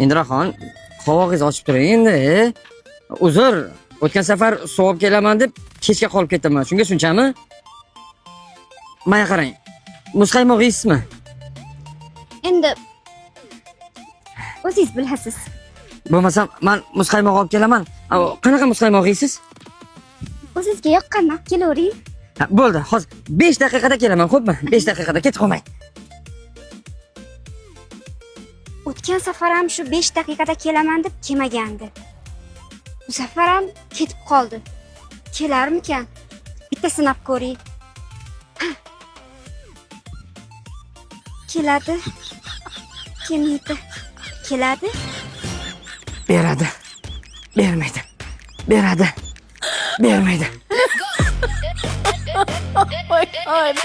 Indiraxon, qovog'ingizni ochib turing endi. Uzr, o'tgan safar suv olib kelaman deb kechga qolib ketdim. Shunga shunchami? Mana qarang. Muzqaymoq yeysizmi? Endi o'zingiz bilasiz. Bo'lmasam, men muzqaymoq olib kelaman. Qanaqa muzqaymoq yeysiz? O'zingizga yoqqanini olib kelavering. Bo'ldi, hozir 5 daqiqada kelaman, xo'pmi? 5 daqiqada ketib qolmang. O'tgan safar ham shu 5 daqiqada kelaman deb kelmagandi. Bu safar ham ketib qoldi. Kelarmikan? Bitta sinab ko'ring. Keladi. Kelmaydi. Keladi. Beradi. Bermaydi. Beradi. Bermaydi. Oh my god.